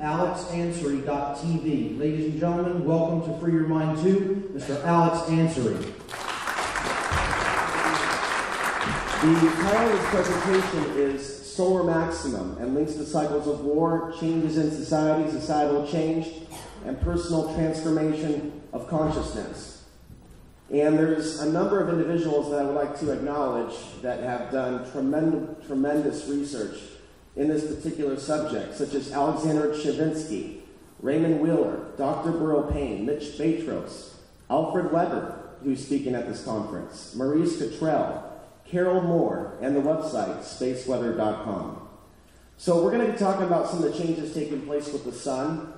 alexansary.tv. Ladies and gentlemen, welcome to Free Your Mind 2, Mr. Alex Ansary. The title of this presentation is Solar Maximum and links to cycles of war, changes in society, societal change, and personal transformation of consciousness. And there's a number of individuals that I would like to acknowledge that have done tremendous research in this particular subject, such as Alexander Chavinsky, Raymond Wheeler, Dr. Burrow Payne, Mitch Batros, Alfred Weber, who's speaking at this conference, Maurice Cottrell, Carol Moore, and the website spaceweather.com. So we're going to be talking about some of the changes taking place with the sun.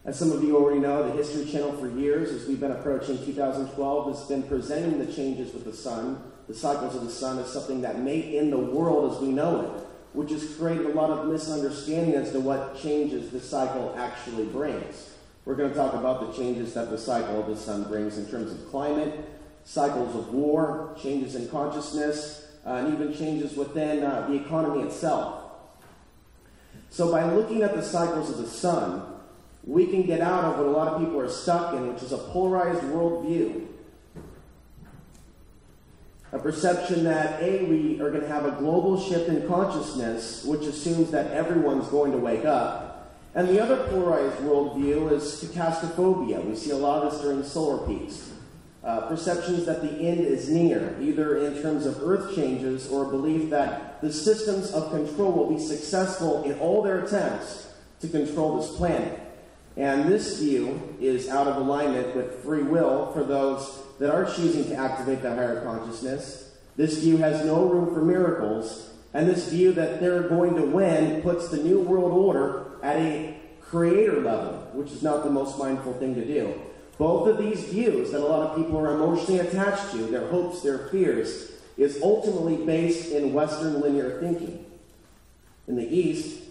As some of you already know, the History Channel for years, as we've been approaching 2012, has been presenting the changes with the sun, the cycles of the sun, as something that may end the world as we know it, which has created a lot of misunderstanding as to what changes the cycle actually brings. We're going to talk about the changes that the cycle of the sun brings in terms of climate, cycles of war, changes in consciousness, and even changes within the economy itself. So by looking at the cycles of the sun, we can get out of what a lot of people are stuck in, which is a polarized worldview. A perception that, A, we are going to have a global shift in consciousness, which assumes that everyone's going to wake up. And the other polarized worldview is catastrophobia. We see a lot of this during solar peaks. Perceptions that the end is near, either in terms of earth changes or a belief that the systems of control will be successful in all their attempts to control this planet. And this view is out of alignment with free will for those that are choosing to activate the higher consciousness. This view has no room for miracles, and this view that they're going to win puts the New World Order at a creator level, which is not the most mindful thing to do. Both of these views that a lot of people are emotionally attached to, their hopes, their fears, is ultimately based in Western linear thinking. In the East,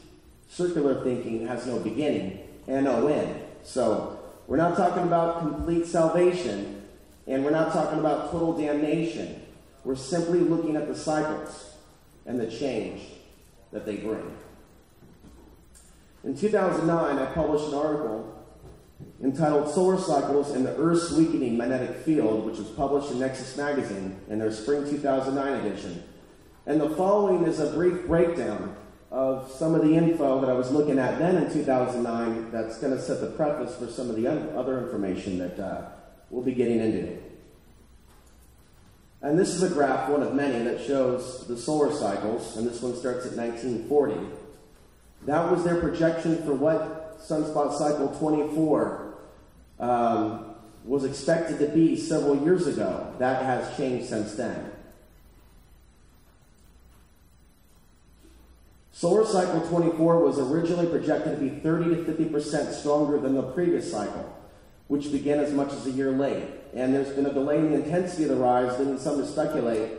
circular thinking has no beginning and no end. So we're not talking about complete salvation, and we're not talking about total damnation. We're simply looking at the cycles and the change that they bring. In 2009, I published an article entitled Solar Cycles and the Earth's Weakening Magnetic Field, which was published in Nexus Magazine in their spring 2009 edition. And the following is a brief breakdown of some of the info that I was looking at then in 2009 that's going to set the preface for some of the other information that we'll be getting into. And this is a graph, one of many, that shows the solar cycles, and this one starts at 1940. That was their projection for what sunspot cycle 24 was expected to be several years ago. That has changed since then. Solar cycle 24 was originally projected to be 30 to 50% stronger than the previous cycle, which began as much as a year late. And there's been a delay in the intensity of the rise, leading some to speculate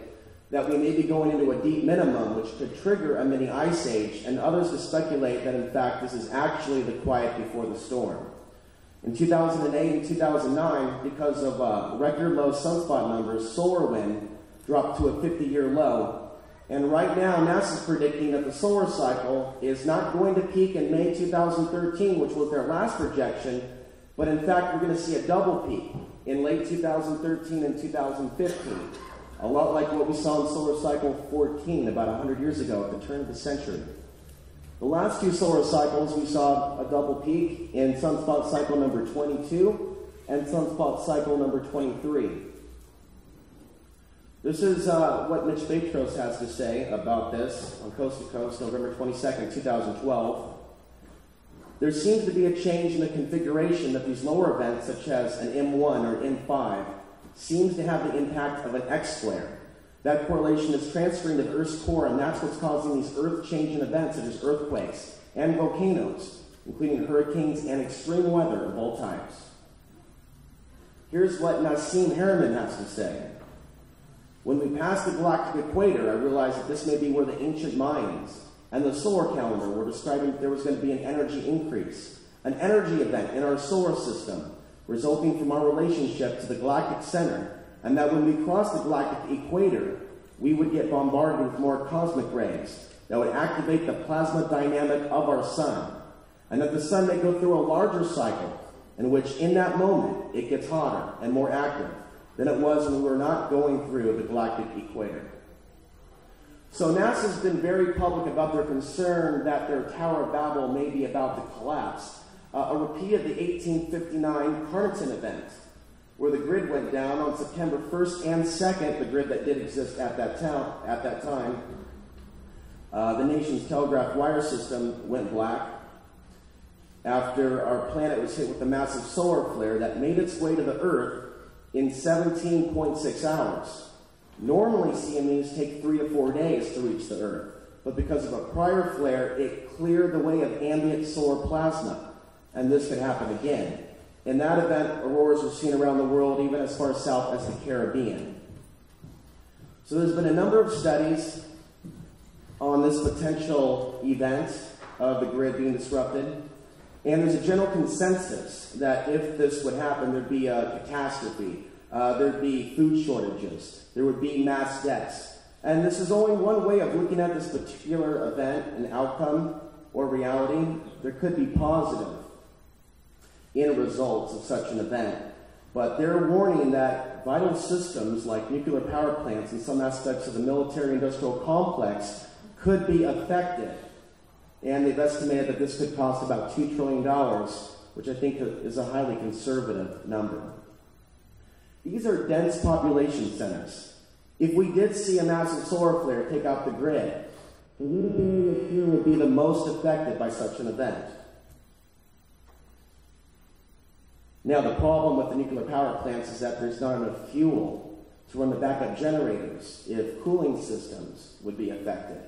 that we may be going into a deep minimum, which could trigger a mini ice age, and others to speculate that in fact this is actually the quiet before the storm. In 2008 and 2009, because of record low sunspot numbers, solar wind dropped to a 50-year low. And right now, NASA's predicting that the solar cycle is not going to peak in May 2013, which was their last projection, but in fact, we're going to see a double peak in late 2013 and 2015. A lot like what we saw in solar cycle 14 about 100 years ago at the turn of the century. The last two solar cycles, we saw a double peak in sunspot cycle number 22 and sunspot cycle number 23. This is what Mitch Batros has to say about this on Coast to Coast, November 22nd, 2012. There seems to be a change in the configuration that these lower events, such as an M1 or M5, seems to have the impact of an X-flare. That correlation is transferring to the Earth's core, and that's what's causing these Earth-changing events, such as earthquakes and volcanoes, including hurricanes and extreme weather of all types. Here's what Nassim Harriman has to say. When we passed the galactic equator, I realized that this may be where the ancient Mayans and the solar calendar were describing that there was going to be an energy increase, an energy event in our solar system, resulting from our relationship to the galactic center, and that when we crossed the galactic equator, we would get bombarded with more cosmic rays that would activate the plasma dynamic of our sun. and that the sun may go through a larger cycle in which in that moment it gets hotter and more active than it was when we were not going through the galactic equator. So NASA's been very public about their concern that their Tower of Babel may be about to collapse. A repeat of the 1859 Carnotton event, where the grid went down on September 1st and 2nd, the grid that did exist at that time. The nation's telegraph wire system went black after our planet was hit with a massive solar flare that made its way to the Earth in 17.6 hours. Normally, CMEs take 3 to 4 days to reach the Earth, but because of a prior flare, it cleared the way of ambient solar plasma, and this could happen again. In that event, auroras were seen around the world, even as far south as the Caribbean. So there's been a number of studies on this potential event of the grid being disrupted, and there's a general consensus that if this would happen, there'd be a catastrophe, there'd be food shortages, there would be mass deaths. And this is only one way of looking at this particular event and outcome or reality. There could be positive in results of such an event. But they're warning that vital systems like nuclear power plants and some aspects of the military-industrial complex could be affected. And they've estimated that this could cost about $2 trillion, which I think is a highly conservative number. These are dense population centers. If we did see a massive solar flare take out the grid, the area here would be the most affected by such an event. Now, the problem with the nuclear power plants is that there's not enough fuel to run the backup generators if cooling systems would be affected.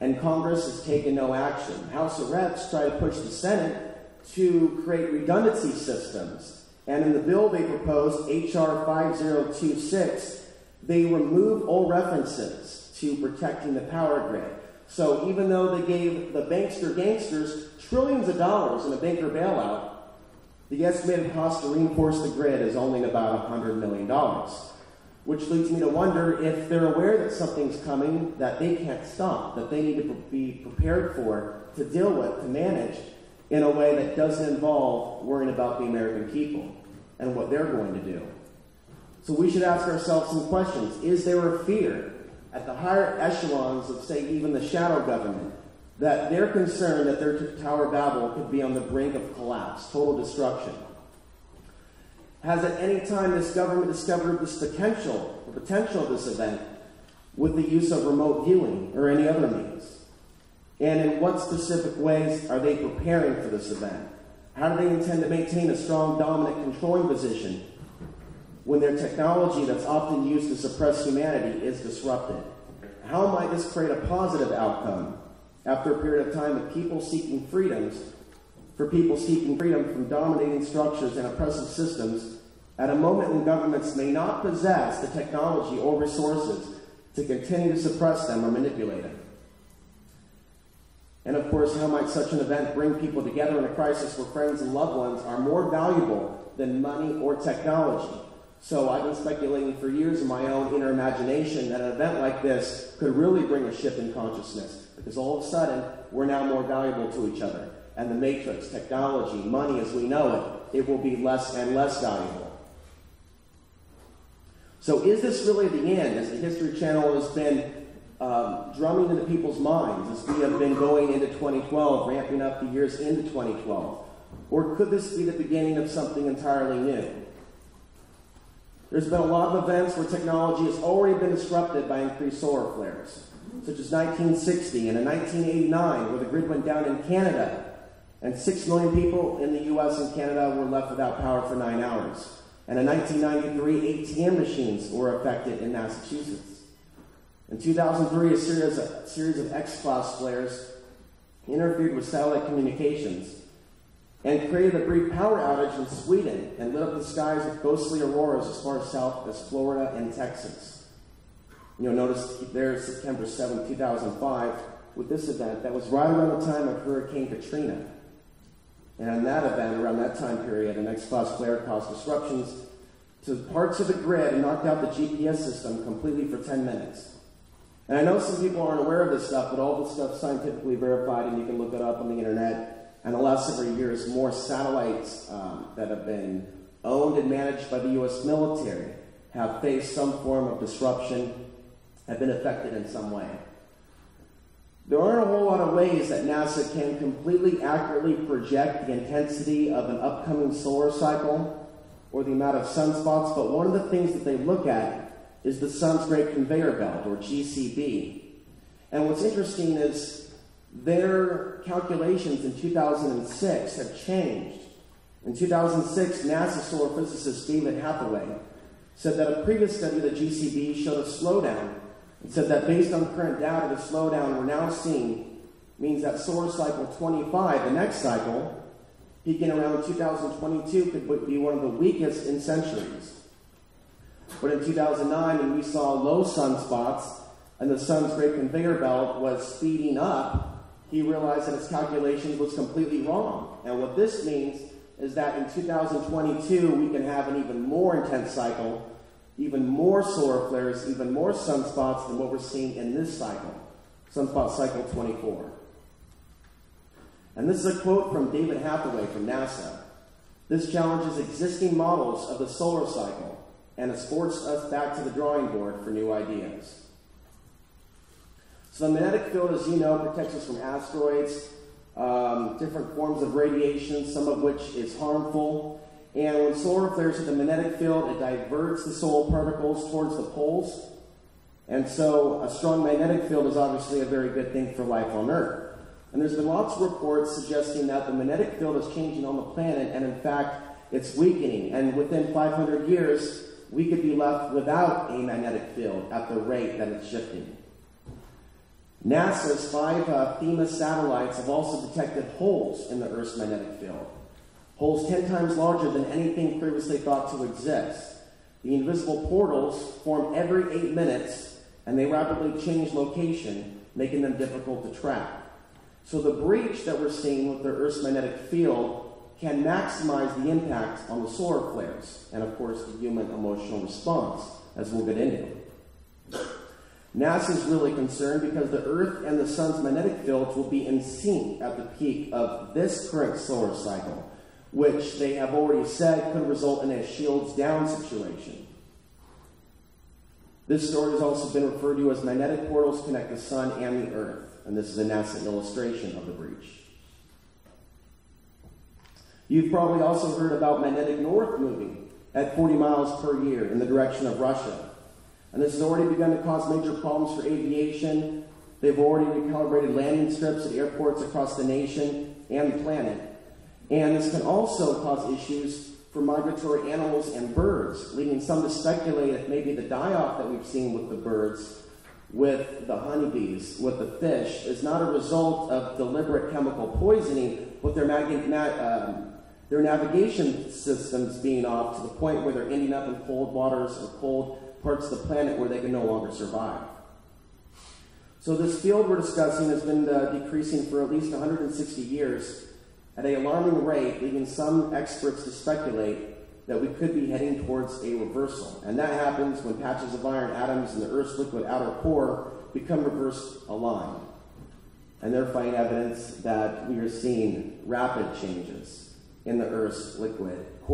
And Congress has taken no action. House of Reps try to push the Senate to create redundancy systems. And in the bill they proposed, H.R. 5026, they remove all references to protecting the power grid. So even though they gave the bankster gangsters trillions of dollars in a banker bailout, the estimated cost to reinforce the grid is only about $100 million, which leads me to wonder if they're aware that something's coming that they can't stop, that they need to be prepared for, to deal with, to manage in a way that doesn't involve worrying about the American people and what they're going to do. So we should ask ourselves some questions. Is there a fear at the higher echelons of, say, even the shadow government, that they're concerned that their Tower of Babel could be on the brink of collapse, total destruction? Has at any time this government discovered this potential of this event with the use of remote viewing or any other means? And in what specific ways are they preparing for this event? How do they intend to maintain a strong, dominant, controlling position when their technology that's often used to suppress humanity is disrupted? How might this create a positive outcome after a period of time of people seeking freedoms, for people seeking freedom from dominating structures and oppressive systems at a moment when governments may not possess the technology or resources to continue to suppress them or manipulate them? And of course, how might such an event bring people together in a crisis where friends and loved ones are more valuable than money or technology? So I've been speculating for years in my own inner imagination that an event like this could really bring a shift in consciousness, because all of a sudden, we're now more valuable to each other. And the matrix, technology, money as we know it will be less and less valuable. So is this really the end, as the History Channel has been drumming into people's minds as we have been going into 2012, ramping up the years into 2012? Or could this be the beginning of something entirely new? There's been a lot of events where technology has already been disrupted by increased solar flares, such as 1960 and in 1989, where the grid went down in Canada, and 6 million people in the U.S. and Canada were left without power for 9 hours. And in 1993, ATM machines were affected in Massachusetts. In 2003, a series of X-class flares interfered with satellite communications and created a brief power outage in Sweden and lit up the skies with ghostly auroras as far south as Florida and Texas. You'll notice there, September 7, 2005, with this event, that was right around the time of Hurricane Katrina. And in that event, around that time period, an X-class flare caused disruptions to parts of the grid and knocked out the GPS system completely for 10 minutes. And I know some people aren't aware of this stuff, but all this stuff is scientifically verified, and you can look it up on the internet. and the last several years, more satellites that have been owned and managed by the U.S. military have faced some form of disruption, have been affected in some way. There aren't a whole lot of ways that NASA can completely accurately project the intensity of an upcoming solar cycle or the amount of sunspots, but one of the things that they look at is the sun's great conveyor belt, or GCB. And what's interesting is their calculations in 2006 have changed. In 2006, NASA solar physicist David Hathaway said that a previous study of the GCB showed a slowdown, and said that based on current data, the slowdown we're now seeing means that solar cycle 25, the next cycle, peaking around 2022, could be one of the weakest in centuries. But in 2009, when we saw low sunspots and the sun's great conveyor belt was speeding up, he realized that his calculations was completely wrong. And what this means is that in 2022, we can have an even more intense cycle, even more solar flares, even more sunspots than what we're seeing in this cycle, sunspot cycle 24. And this is a quote from David Hathaway from NASA. This challenges existing models of the solar cycle and has forced us back to the drawing board for new ideas. So the magnetic field, as you know, protects us from asteroids, different forms of radiation, some of which is harmful. And when solar flares hit the magnetic field, it diverts the solar particles towards the poles. And so a strong magnetic field is obviously a very good thing for life on Earth. And there's been lots of reports suggesting that the magnetic field is changing on the planet, and in fact, it's weakening. And within 500 years, we could be left without a magnetic field at the rate that it's shifting. NASA's 5 Themis satellites have also detected holes in the Earth's magnetic field. Holes 10 times larger than anything previously thought to exist. The invisible portals form every 8 minutes, and they rapidly change location, making them difficult to track. So the breach that we're seeing with the Earth's magnetic field can maximize the impact on the solar flares, and of course the human emotional response, as we'll get into. NASA is really concerned because the Earth and the Sun's magnetic fields will be in sync at the peak of this current solar cycle, which they have already said could result in a shields down situation. This story has also been referred to as magnetic portals connect the Sun and the Earth, and this is a NASA illustration of the breach. You've probably also heard about magnetic north moving at 40 miles per year in the direction of Russia. And this has already begun to cause major problems for aviation. They've already recalibrated landing strips at airports across the nation and the planet. And this can also cause issues for migratory animals and birds, leading some to speculate if maybe the die-off that we've seen with the birds, with the honeybees, with the fish, is not a result of deliberate chemical poisoning, but their navigation systems being off to the point where they're ending up in cold waters or cold parts of the planet where they can no longer survive. So this field we're discussing has been decreasing for at least 160 years at an alarming rate, leading some experts to speculate that we could be heading towards a reversal. And that happens when patches of iron atoms in the Earth's liquid outer core become reverse aligned. And they're finding evidence that we are seeing rapid changes in the Earth's liquid core.